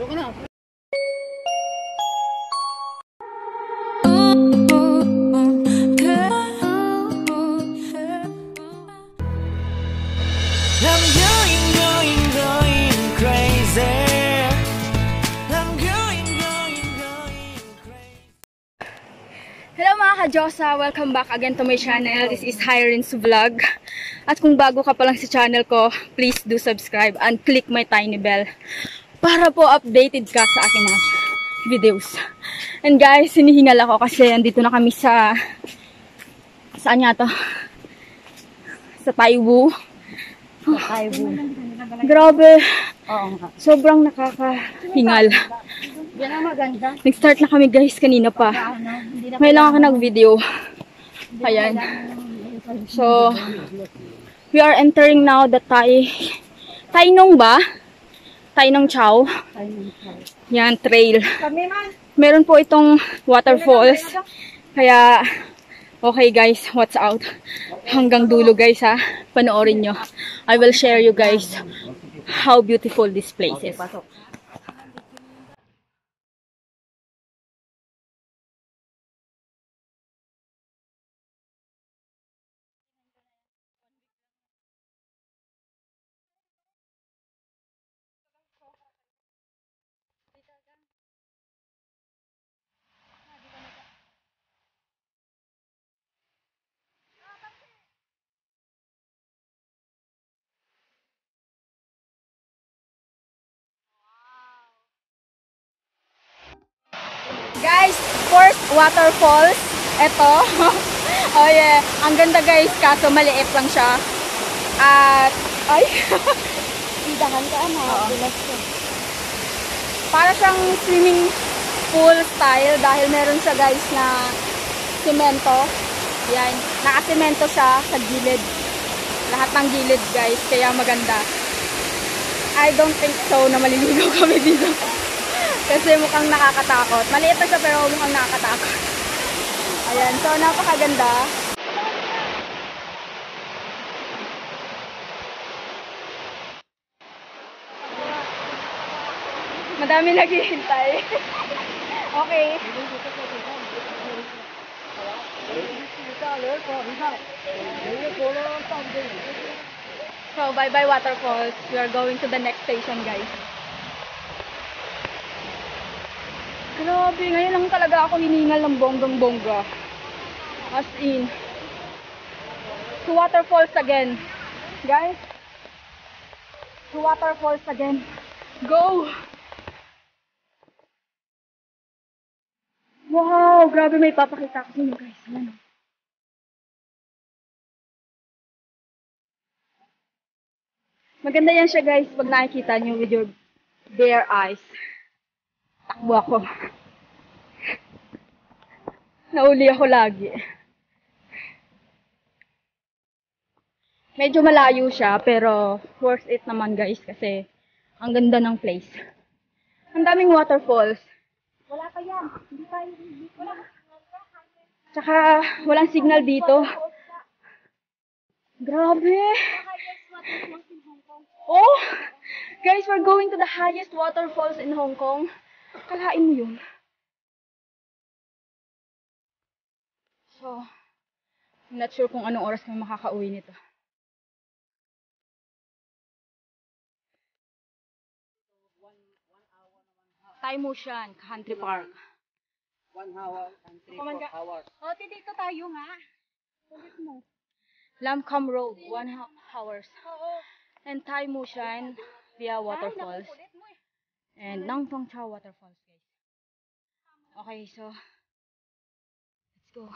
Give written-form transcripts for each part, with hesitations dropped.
Hello mga ka-Diyosa! Welcome back again to my channel. This is Hiren's Vlog. At kung bago ka pa lang sa channel ko, please do subscribe and click my tiny bell para po updated ka sa aking mga videos. And guys, hinihingal ako kasi andito na kami sa saan nga to? Sa Taiwu. Grabe. Sobrang nakakahingal. Nag-start na kami guys kanina pa. May lang ako nag-video. Ayan. So, we are entering now the Tainong ba? Tainong Chow. Yan, trail. Meron po itong waterfalls. Kaya, okay guys, watch out. Hanggang dulo guys ha. Panoorin nyo. I will share you guys how beautiful this place is. Guys, first waterfalls. Ito. Oh yeah. Ang ganda guys, kaso maliit lang siya. At, ay. Idahan ka na. Para siyang swimming pool style dahil meron siya guys na semento. Yan. Nakasemento siya sa gilid. Lahat ng gilid guys. Kaya maganda. I don't think so na maliligo kami dito. Kasi mukhang nakakatakot. Maliit na siya pero mukhang nakakatakot. Ayan. So, napakaganda. Madami naghihintay. Okay. So, bye-bye waterfalls. We are going to the next station, guys. Grabe, ngayon lang talaga ako hiningal ng bonggang-bongga. As in. To waterfalls again. Guys. To waterfalls again. Go! Wow! Grabe, may papakita ko sa inyo guys. Yan. Maganda yan siya guys pag nakikita nyo with your bare eyes. Takbo ako. Nauli ako lagi. Medyo malayo siya pero worth it naman guys kasi ang ganda ng place. Ang daming waterfalls. Wala pa yan. Hindi tayo. Tsaka walang signal dito. Grabe. Oh! Guys, we're going to the highest waterfalls in Hong Kong. Kalain mo yun. So, I'm not sure kung anong oras kami makakauwi nito. Tai Mo Shan, Country Park. 1 hour and 3-4 hours. Oh, dito tayo nga. Ulit mo. Lam Kam Road, 1 hours. And Tai Mo Shan via waterfalls. And Nang Tong Chow waterfalls, guys. Okay, so let's go.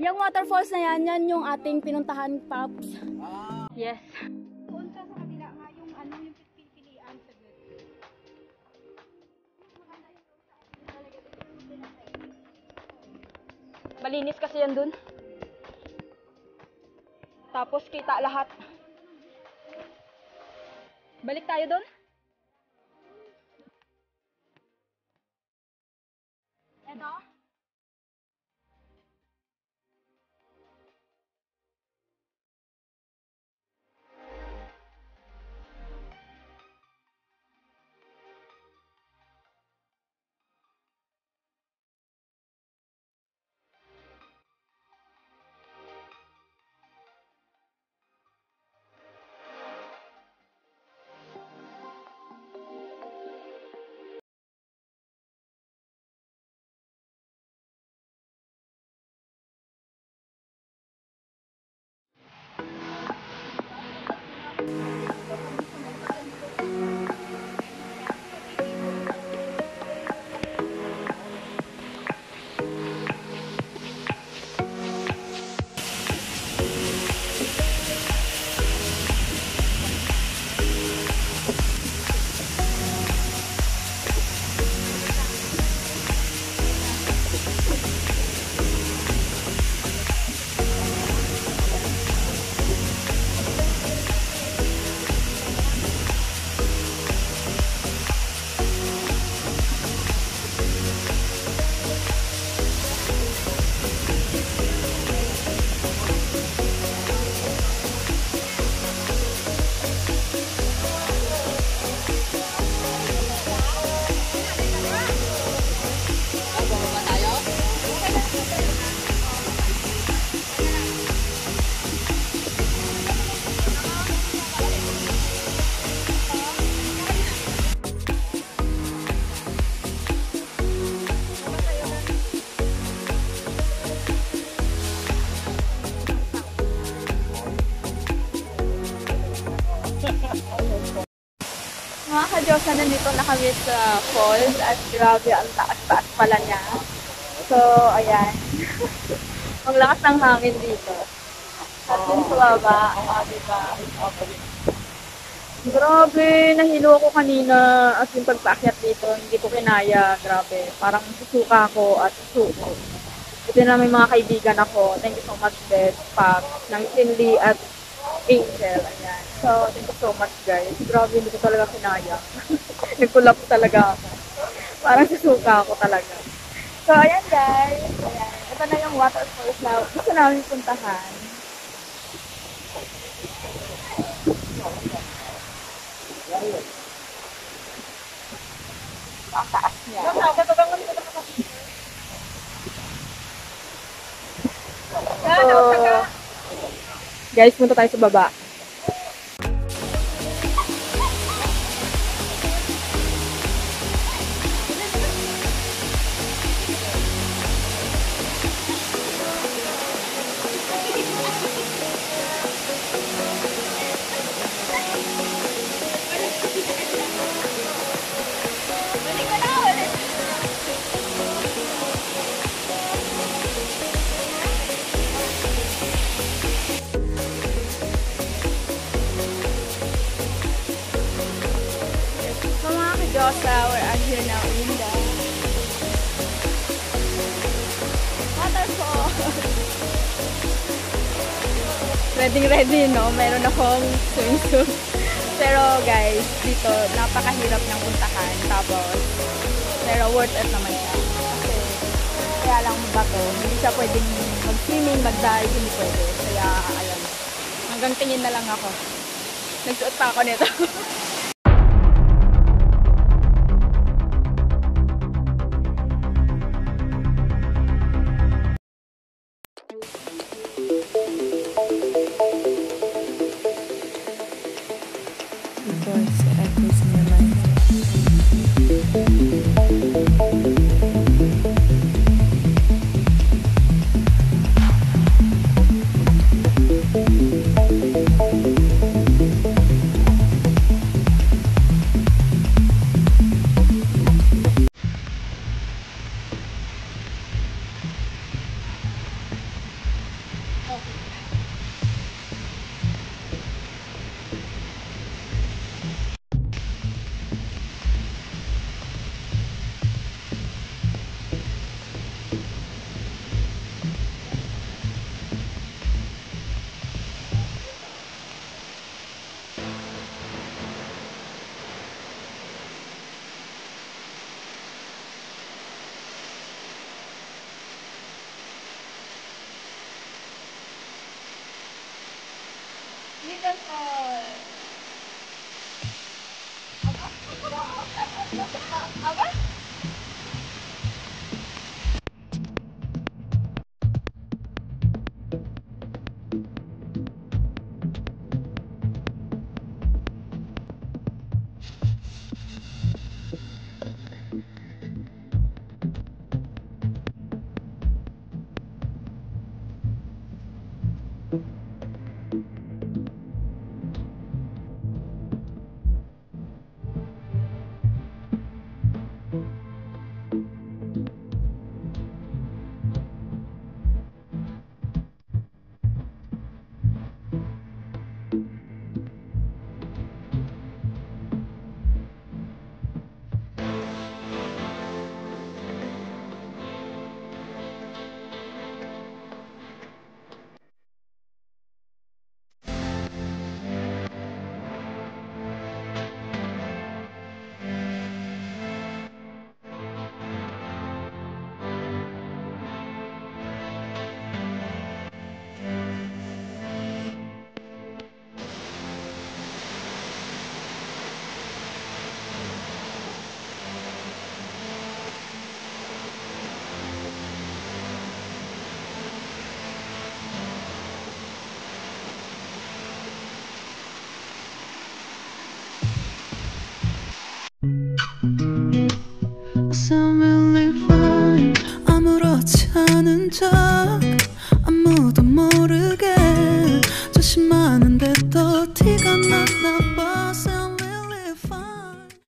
Yung waterfalls na yan yung ating pinuntahan, Pops. Yes. Punta sa kabila nga yung ano yung pipilian sa grid. Malinis kasi yan dun. Tapos kita lahat. Balik tayo dun. Eto. Diyos, nandito na kami sa falls at grabe, ang taas-taas pala niya. So, ayan. Ang lakas ng hangin dito. At yung sa baba, diba? Grabe, nahilo ako kanina at yung pagpaakyat dito, hindi ko kinaya. Grabe, parang susuka ako at susuko. Ito na may mga kaibigan ako. Thank you so much, Beth, Pap, ng Cindy at Angel. Ayan. So, thank you so much, guys. Grabe, hindi ko talaga kinaya. Nagkulap talaga ako. Parang susuka ako talaga. So, ayan, guys. Ayan. Ito na yung waterfalls na gusto namin puntahan. Ang taas niya. So, guys, punta tayo sa baba. Josa, we're out here now in the waterfall. Ready, no? Meron akong swimsuit. Pero guys, dito napakahirap ng puntahan. Tapos, pero worth it naman siya. Kasi, kaya lang bato. Hindi siya pwedeng mag-swimming, mag-dive, hindi pwede. Kaya, ayan. Hanggang tingin na lang ako. Nagsuot pa ako nito. Voice echoes in your mind. Little Aga?